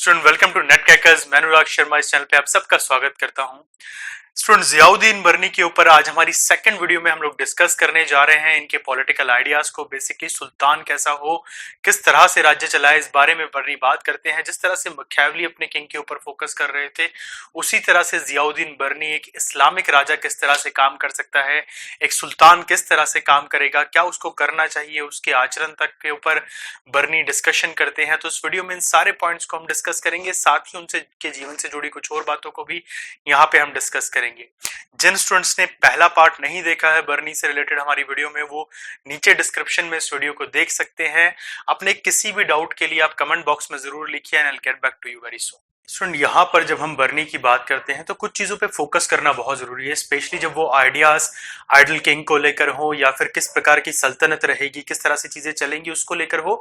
Student welcome to net crackers. मैं अनुराग शर्मा इस channel पे आप सबका स्वागत करता हूं। स्टूडेंट जियाउद्दीन बर्नी के ऊपर आज हमारी सेकंड वीडियो में हम लोग डिस्कस करने जा रहे हैं इनके पॉलिटिकल आइडियाज को। बेसिकली सुल्तान कैसा हो, किस तरह से राज्य चलाए, इस बारे में बर्नी बात करते हैं। जिस तरह से मख्यावली अपने किंग के ऊपर फोकस कर रहे थे, उसी तरह से जियाउद्दीन बर्नी एक इस्लामिक राजा किस तरह से काम कर सकता है, एक सुल्तान किस तरह से काम करेगा, क्या उसको करना चाहिए, उसके आचरण तक के ऊपर बर्नी डिस्कशन करते हैं। तो इस वीडियो में इन सारे पॉइंट्स को हम डिस्कस करेंगे, साथ ही उनसे के जीवन से जुड़ी कुछ और बातों को भी यहाँ पे हम डिस्कस करेंगे। जिन स्टूडेंट्स ने पहला पार्ट नहीं देखा है बर्नी से रिलेटेड हमारी वीडियो में, वो नीचे डिस्क्रिप्शन में इस वीडियो को देख सकते हैं। अपने किसी भी डाउट के लिए आप कमेंट बॉक्स में जरूर लिखिए and I will get back to you very soon. Student यहाँ पर जब हम बर्नी की बात करते हैं तो कुछ चीजों पे फोकस करना बहुत जरूरी है, स्पेशली जब वो आइडियाज आइडल किंग को लेकर हो या फिर किस प्रकार की सल्तनत रहेगी, किस तरह से चीजें चलेंगी उसको लेकर हो।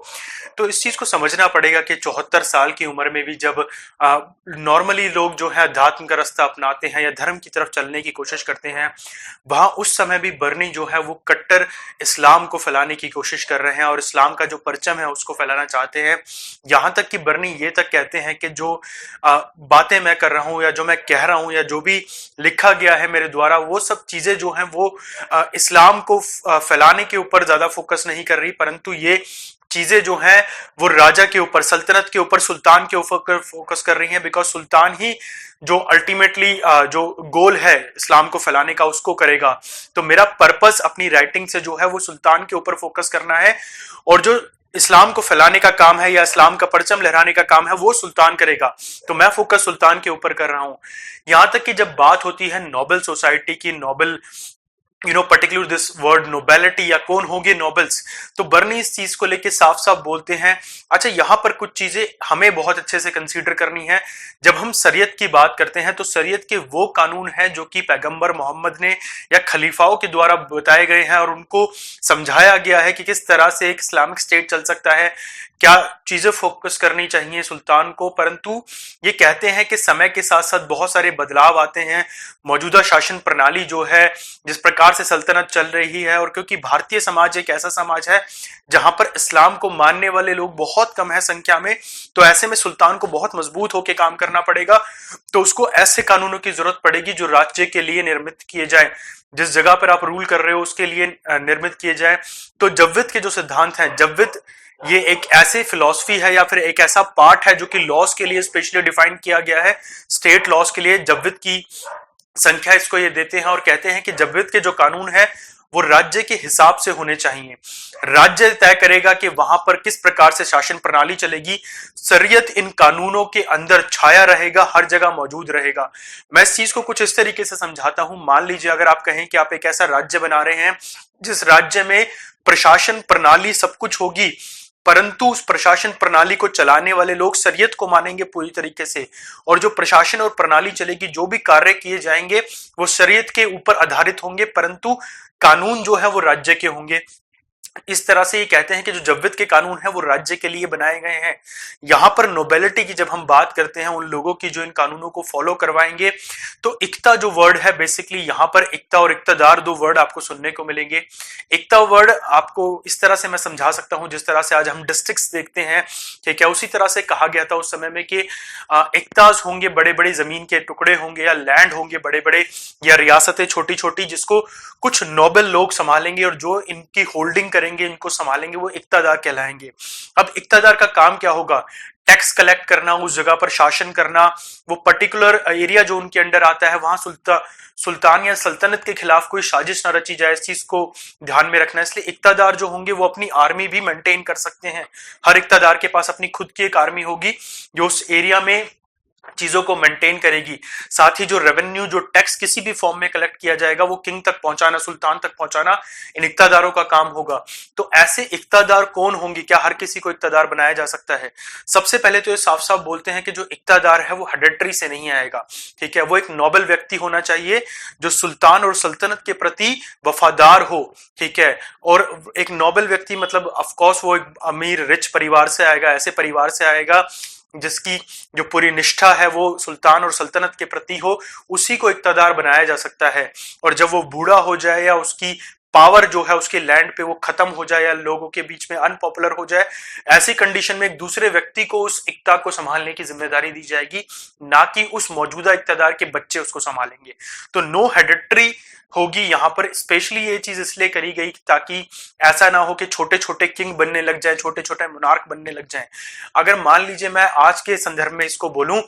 तो इस चीज को समझना पड़ेगा कि 74 साल की उम्र में भी जब नॉर्मली लोग जो है अध्यात्म का रास्ता अपनाते हैं या धर्म की तरफ चलने की कोशिश करते हैं, वहां उस समय भी बर्नी जो है वो कट्टर इस्लाम को फैलाने की कोशिश कर रहे हैं और इस्लाम का जो परचम है उसको फैलाना चाहते हैं। यहां तक कि बर्नी ये तक कहते हैं कि जो बातें मैं कर रहा हूं या जो मैं कह रहा हूं या जो भी लिखा गया है मेरे द्वारा, वो सब चीजें जो हैं वो इस्लाम को फैलाने के ऊपर ज्यादा फोकस नहीं कर रही, परंतु ये चीजें जो हैं वो राजा के ऊपर, सल्तनत के ऊपर, सुल्तान के ऊपर फोकस कर रही हैं। बिकॉज सुल्तान ही जो अल्टीमेटली जो गोल है इस्लाम को फैलाने का उसको करेगा। तो मेरा पर्पस अपनी राइटिंग से जो है वो सुल्तान के ऊपर फोकस करना है, और जो इस्लाम को फैलाने का काम है या इस्लाम का परचम लहराने का काम है वो सुल्तान करेगा। तो मैं फोकस सुल्तान के ऊपर कर रहा हूं। यहां तक कि जब बात होती है नोबल सोसाइटी की, noble particular this word nobility या कौन होंगे नोबल्स, तो बर्नी इस चीज को लेके साफ साफ बोलते हैं। अच्छा, यहां पर कुछ चीजें हमें बहुत अच्छे से कंसीडर करनी है। जब हम शरीयत की बात करते हैं तो शरीयत के वो कानून हैं जो कि पैगंबर मोहम्मद ने या खलीफाओं के द्वारा बताए गए हैं, और उनको समझाया गया है कि किस तरह से एक इस्लामिक स्टेट चल सकता है, क्या चीजें फोकस करनी चाहिए सुल्तान को। परंतु ये कहते हैं कि समय के साथ साथ बहुत सारे बदलाव आते हैं। मौजूदा शासन प्रणाली जो है, जिस प्रकार से सल्तनत चल रही है, और क्योंकि भारतीय समाज एक ऐसा समाज है जहां पर इस्लाम को मानने वाले लोग बहुत कम है संख्या में, तो ऐसे में सुल्तान को बहुत मजबूत होकर काम करना पड़ेगा। तो उसको ऐसे कानूनों की जरूरत पड़ेगी जो राज्य के लिए निर्मित किए जाए, जिस जगह पर आप रूल कर रहे हो उसके लिए निर्मित किए जाए। तो जव्विद के जो सिद्धांत हैं, जव्विद ये एक ऐसे फिलॉसफी है या फिर एक ऐसा पार्ट है जो कि लॉस के लिए स्पेशली डिफाइन किया गया है, स्टेट लॉस के लिए। जव्विद की संख्या इसको ये देते हैं और कहते हैं कि जव्विद के जो कानून है वो राज्य के हिसाब से होने चाहिए। राज्य तय करेगा कि वहां पर किस प्रकार से शासन प्रणाली चलेगी। शरीयत इन कानूनों के अंदर छाया रहेगा, हर जगह मौजूद रहेगा। मैं इस चीज को कुछ इस तरीके से समझाता हूं। मान लीजिए अगर आप कहें कि आप एक ऐसा राज्य बना रहे हैं जिस राज्य में प्रशासन प्रणाली सब कुछ होगी, परंतु उस प्रशासन प्रणाली को चलाने वाले लोग शरीयत को मानेंगे पूरी तरीके से, और जो प्रशासन और प्रणाली चलेगी, जो भी कार्य किए जाएंगे वो शरीयत के ऊपर आधारित होंगे, परंतु कानून जो है वो राज्य के होंगे। इस तरह से ये कहते हैं कि जो जव्विद के कानून है वो राज्य के लिए बनाए गए हैं। यहां पर नोबेलिटी की जब हम बात करते हैं, उन लोगों की जो इन कानूनों को फॉलो करवाएंगे, तो इक्ता जो वर्ड है, बेसिकली यहां पर इक्ता और इक्तदार दो वर्ड आपको सुनने को मिलेंगे। इक्ता वर्ड आपको इस तरह से मैं समझा सकता हूं, जिस तरह से आज हम डिस्ट्रिक्ट्स देखते हैं, ठीक है, उसी तरह से कहा गया था उस समय में कि इक्ताज होंगे, बड़े बड़े जमीन के टुकड़े होंगे या लैंड होंगे बड़े बड़े, या रियासतें छोटी छोटी, जिसको कुछ नोबल लोग संभालेंगे और जो इनकी होल्डिंग करेंगे, इनको संभालेंगे, वो इक्तादार कहलाएंगे। अब इक्तादार का काम क्या होगा? टैक्स कलेक्ट करना, उस जगह पर शासन करना, वो पर्टिकुलर एरिया जो उनके अंडर आता है वहां सुल्तान या सल्तनत के खिलाफ कोई साजिश ना रची जाए, इस चीज को ध्यान में रखना। इसलिए इक्तादार जो होंगे वो अपनी आर्मी भी मेंटेन कर सकते हैं। हर इक्तादार के पास अपनी खुद की एक आर्मी होगी जो उस एरिया में चीजों को मेंटेन करेगी। साथ ही जो रेवेन्यू, जो टैक्स किसी भी फॉर्म में कलेक्ट किया जाएगा, वो किंग तक पहुंचाना, सुल्तान तक पहुंचाना इन इक्तादारों का काम होगा। तो ऐसे इक्तादार कौन होंगे? क्या हर किसी को इक्तादार बनाया जा सकता है? सबसे पहले तो ये साफ साफ बोलते हैं कि जो इक्तादार है वो हेरेडिटरी से नहीं आएगा, ठीक है। वो एक नोबल व्यक्ति होना चाहिए जो सुल्तान और सल्तनत के प्रति वफादार हो, ठीक है। और एक नोबल व्यक्ति मतलब ऑफकोर्स वो एक अमीर रिच परिवार से आएगा, ऐसे परिवार से आएगा जिसकी जो पूरी निष्ठा है वो सुल्तान और सल्तनत के प्रति हो, उसी को इक्तदार बनाया जा सकता है। और जब वो बूढ़ा हो जाए या उसकी पावर जो है उसके लैंड पे वो खत्म हो जाए या लोगों के बीच में अनपॉपुलर हो जाए, ऐसी कंडीशन में एक दूसरे व्यक्ति को उस इक्ता को संभालने की जिम्मेदारी दी जाएगी, ना कि उस मौजूदा इक्तदार के बच्चे उसको संभालेंगे। तो नो हेरिडिटरी होगी यहां पर। स्पेशली ये चीज इसलिए करी गई ताकि ऐसा ना हो कि छोटे छोटे किंग बनने लग जाए, छोटे छोटे मोनार्क बनने लग जाएं। अगर मान लीजिए मैं आज के संदर्भ में इसको बोलूं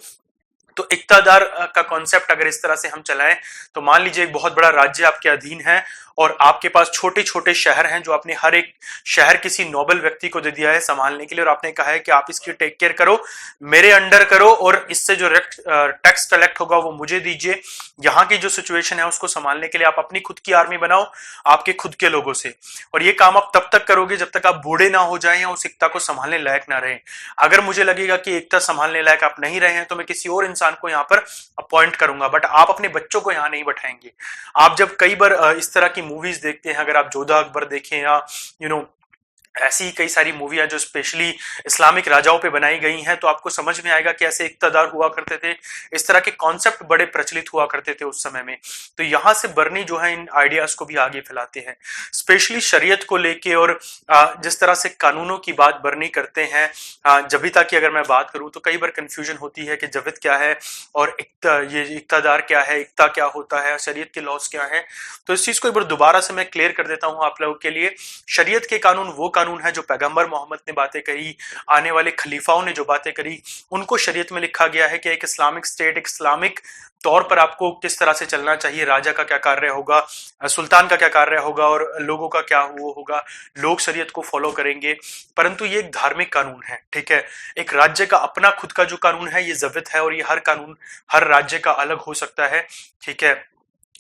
तो इक्तादार का कॉन्सेप्ट अगर इस तरह से हम चलाएं, तो मान लीजिए एक बहुत बड़ा राज्य आपके अधीन है और आपके पास छोटे छोटे शहर हैं, जो आपने हर एक शहर किसी नोबल व्यक्ति को दे दिया है संभालने के लिए, और आपने कहा है कि आप इसकी टेक केयर करो, मेरे अंडर करो, और इससे जो टैक्स कलेक्ट होगा वो मुझे दीजिए। यहाँ की जो सिचुएशन है उसको संभालने के लिए आप अपनी खुद की आर्मी बनाओ, आपके खुद के लोगों से, और ये काम आप तब तक करोगे जब तक आप बूढ़े ना हो जाएं या उस एकता को संभालने लायक ना रहें। अगर मुझे लगेगा कि एकता संभालने लायक आप नहीं रहे हैं तो मैं किसी और इंसान को यहाँ पर अपॉइंट करूंगा, बट आप अपने बच्चों को यहाँ नहीं बैठाएंगे। आप जब कई बार इस तरह की मूवीज देखते हैं, अगर आप जोधा अकबर देखें या ऐसी कई सारी मूवियां जो स्पेशली इस्लामिक राजाओं पे बनाई गई हैं, तो आपको समझ में आएगा कि ऐसे इक्तदार हुआ करते थे, इस तरह के कॉन्सेप्ट बड़े प्रचलित हुआ करते थे उस समय में। तो यहां से बर्नी जो है इन आइडियाज को भी आगे फैलाते हैं, स्पेशली शरीयत को लेके, और जिस तरह से कानूनों की बात बर्नी करते हैं। जबीता की अगर मैं बात करूं तो कई बार कंफ्यूजन होती है कि जबित क्या है और ये इक्तदार क्या है, इक्ता क्या होता है, शरीयत के लॉस क्या है। तो इस चीज को एक बार दोबारा से मैं क्लियर कर देता हूं आप लोगों के लिए। शरीयत के कानून वो कानून है जो पैगंबर मोहम्मद ने बातें कही, आने वाले खलीफाओं ने जो बातें करी, उनको शरीयत में लिखा गया है कि एक इस्लामिक स्टेट, एक इस्लामिक तौर पर आपको किस तरह से चलना चाहिए, राजा का क्या कार्य होगा, सुल्तान का क्या कार्य होगा, और लोगों का क्या होगा। लोग शरीयत को फॉलो करेंगे, परंतु ये एक धार्मिक कानून है, ठीक है। एक राज्य का अपना खुद का जो कानून है ये ज़बित है, और ये हर कानून हर राज्य का अलग हो सकता है, ठीक है।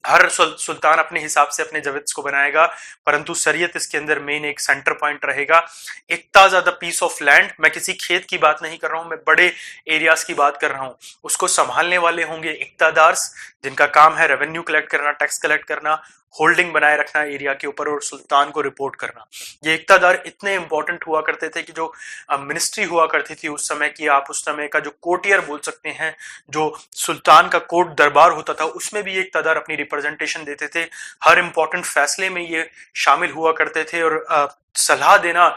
हर सुल्तान अपने हिसाब से अपने जवित्स को बनाएगा, परंतु शरीयत इसके अंदर मेन एक सेंटर पॉइंट रहेगा। इक्ता द पीस ऑफ लैंड, मैं किसी खेत की बात नहीं कर रहा हूं, मैं बड़े एरियाज की बात कर रहा हूं। उसको संभालने वाले होंगे इक्तादार्स, जिनका काम है रेवेन्यू कलेक्ट करना, टैक्स कलेक्ट करना, होल्डिंग बनाए रखना एरिया के ऊपर, और सुल्तान को रिपोर्ट करना। ये इक्तादार इतने इंपॉर्टेंट हुआ करते थे कि जो मिनिस्ट्री हुआ करती थी उस समय की, आप उस समय का जो कोर्टियर बोल सकते हैं, जो सुल्तान का कोर्ट दरबार होता था, उसमें भी ये इक्तादार अपनी रिप्रेजेंटेशन देते थे। हर इंपॉर्टेंट फैसले में ये शामिल हुआ करते थे, और सलाह देना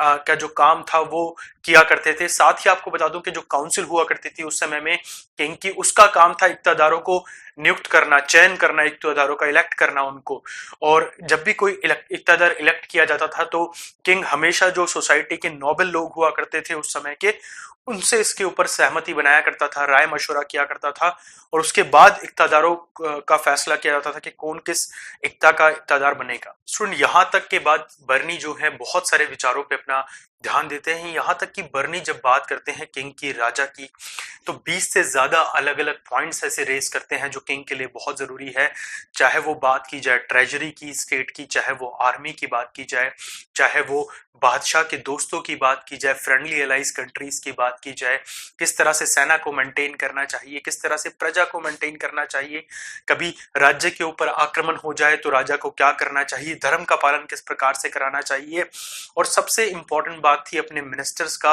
का जो काम था वो किया करते थे। साथ ही आपको बता दूं कि जो काउंसिल हुआ करती थी उस समय में किंग की, उसका काम था इक्तादारों को नियुक्त करना, चयन करना, इक्तादारों का इलेक्ट करना उनको। और जब भी कोई इक्तादार इलेक्ट किया जाता था तो किंग हमेशा जो सोसाइटी के नोबल लोग हुआ करते थे उस समय के, उनसे इसके ऊपर सहमति बनाया करता था, राय मशवरा किया करता था, और उसके बाद इक्तादारों का फैसला किया जाता था कि कौन किस इक्ता का इक्तादार बनेगा। स्टूडेंट, यहाँ तक के बाद बर्नी जो है बहुत सारे विचारों पे अपना ध्यान देते हैं। यहाँ तक कि बर्नी जब बात करते हैं किंग की, राजा की, तो 20 से ज्यादा अलग अलग पॉइंट्स ऐसे रेस करते हैं जो किंग के लिए बहुत जरूरी है। चाहे वो बात की जाए ट्रेजरी की, स्टेट की, चाहे वो आर्मी की बात की जाए, चाहे वो बादशाह के दोस्तों की बात की जाए, फ्रेंडली एलाइज कंट्रीज की बात की जाए, किस तरह से सेना को मेंटेन करना चाहिए, किस तरह से प्रजा को मेंटेन करना चाहिए, कभी राज्य के ऊपर आक्रमण हो जाए तो राजा को क्या करना चाहिए, धर्म का पालन किस प्रकार से कराना चाहिए, और सबसे इंपॉर्टेंट बात थी अपने मिनिस्टर्स का,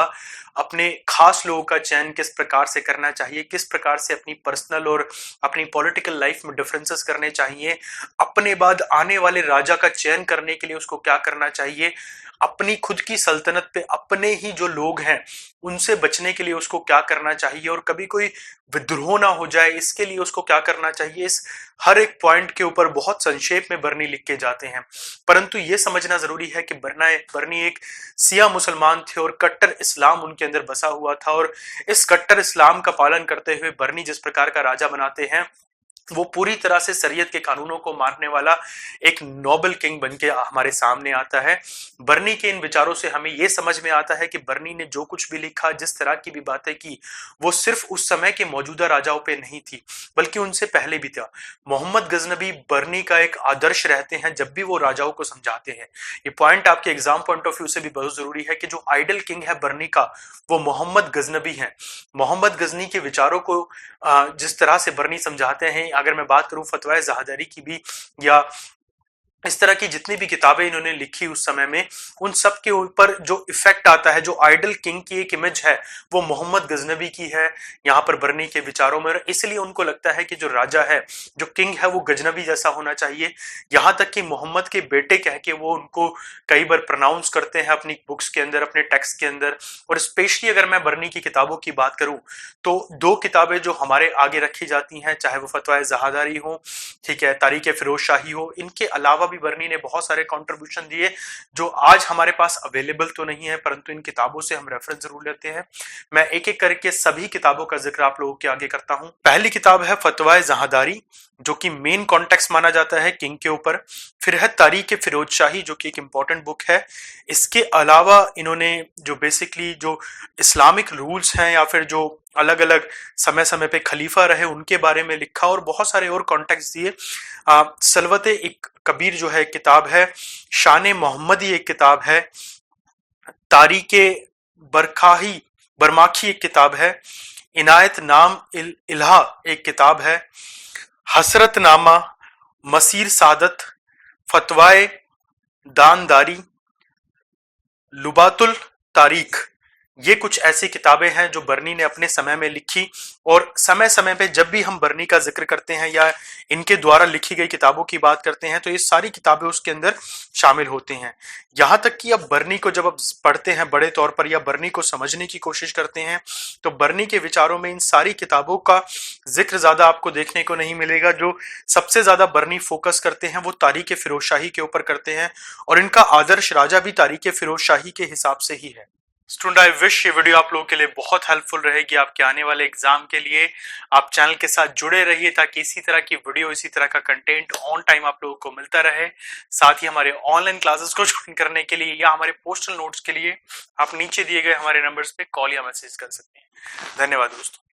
अपने खास लोगों का चयन किस प्रकार से करना चाहिए, किस प्रकार से अपनी पर्सनल और अपनी पॉलिटिकल लाइफ में डिफरेंसेस करने चाहिए, अपने बाद आने वाले राजा का चयन करने के लिए उसको क्या करना चाहिए, अपनी खुद की सल्तनत पे अपने ही जो लोग हैं उनसे बचने के लिए उसको क्या करना चाहिए, और कभी कोई विद्रोह ना हो जाए इसके लिए उसको क्या करना चाहिए। इस हर एक पॉइंट के ऊपर बहुत संक्षेप में बर्नी लिख के जाते हैं। परंतु ये समझना जरूरी है कि बर्नी एक सिया मुसलमान थे और कट्टर इस्लाम उनके अंदर बसा हुआ था, और इस कट्टर इस्लाम का पालन करते हुए बर्नी जिस प्रकार का राजा बनाते हैं वो पूरी तरह से शरीयत के कानूनों को मानने वाला एक नोबल किंग बनके हमारे सामने आता है। बर्नी के इन विचारों से हमें यह समझ में आता है कि बर्नी ने जो कुछ भी लिखा, जिस तरह की भी बातें की, वो सिर्फ उस समय के मौजूदा राजाओं पे नहीं थी बल्कि उनसे पहले भी था। मोहम्मद गजनबी बर्नी का एक आदर्श रहते हैं जब भी वो राजाओं को समझाते हैं। ये पॉइंट आपके एग्जाम पॉइंट ऑफ व्यू से भी बहुत जरूरी है कि जो आइडल किंग है बर्नी का वो मोहम्मद गजनबी है। मोहम्मद गजनी के विचारों को जिस तरह से बर्नी समझाते हैं, अगर मैं बात करूं फतवा ज़हादारी की भी या इस तरह की जितनी भी किताबें इन्होंने लिखी उस समय में, उन सब के ऊपर जो इफेक्ट आता है, जो आइडल किंग की एक इमेज है वो मोहम्मद गजनबी की है यहाँ पर बर्नी के विचारों में। इसलिए उनको लगता है कि जो राजा है, जो किंग है, वो गजनबी जैसा होना चाहिए। यहाँ तक कि मोहम्मद के बेटे कह के वो उनको कई बार प्रोनाउंस करते हैं अपनी बुक्स के अंदर, अपने टेक्स्ट के अंदर। और स्पेशली अगर मैं बर्नी की किताबों की बात करूं तो दो किताबें जो हमारे आगे रखी जाती हैं, चाहे वो फतवाए जहादारी हो, ठीक है, तारीख फिरोज शाही हो, इनके अलावा भी बर्नी ने बहुत सारे कंट्रीब्यूशन दिए जो आज हमारे पास अवेलेबल तो नहीं है, परंतु इन किताबों से हम रेफरेंस जरूर लेते हैं। मैं एक एक करके सभी किताबों का जिक्र आप लोगों के आगे करता हूं। पहली किताब है फतवाए जहादारी, जो कि मेन कॉन्टेक्स्ट माना जाता है किंग के ऊपर। फिर है तारीख फिरोज शाही, जो कि एक इंपॉर्टेंट बुक है। इसके अलावा इन्होंने जो बेसिकली जो इस्लामिक रूल्स हैं या फिर जो अलग अलग समय समय पे खलीफा रहे उनके बारे में लिखा और बहुत सारे और कॉन्टेक्स्ट दिए। सलवते एक कबीर जो है किताब है, शान मोहम्मदी एक किताब है, तारीके बरखाही बरमाखी एक किताब है, इनायत नाम इल्हा एक किताब है, हसरतनामा, मसीर सादत, फतवाए दानदारी, लुबातुल तारीख, ये कुछ ऐसी किताबें हैं जो बर्नी ने अपने समय में लिखी। और समय समय पे जब भी हम बर्नी का जिक्र करते हैं या इनके द्वारा लिखी गई किताबों की बात करते हैं तो ये सारी किताबें उसके अंदर शामिल होती हैं। यहाँ तक कि अब बर्नी को जब आप पढ़ते हैं बड़े तौर पर या बर्नी को समझने की कोशिश करते हैं तो बर्नी के विचारों में इन सारी किताबों का जिक्र ज्यादा आपको देखने को नहीं मिलेगा। जो सबसे ज्यादा बर्नी फोकस करते हैं वो तारीख फिरोज शाही के ऊपर करते हैं और इनका आदर्श राजा भी तारीख फिरोज शाही के हिसाब से ही है। स्टूडेंट, आई विश ये वीडियो आप लोगों के लिए बहुत हेल्पफुल रहेगी आपके आने वाले एग्जाम के लिए। आप चैनल के साथ जुड़े रहिए ताकि इसी तरह की वीडियो, इसी तरह का कंटेंट ऑन टाइम आप लोगों को मिलता रहे। साथ ही हमारे ऑनलाइन क्लासेस को ज्वाइन करने के लिए या हमारे पोस्टल नोट्स के लिए आप नीचे दिए गए हमारे नंबर्स पे कॉल या मैसेज कर सकते हैं। धन्यवाद दोस्तों।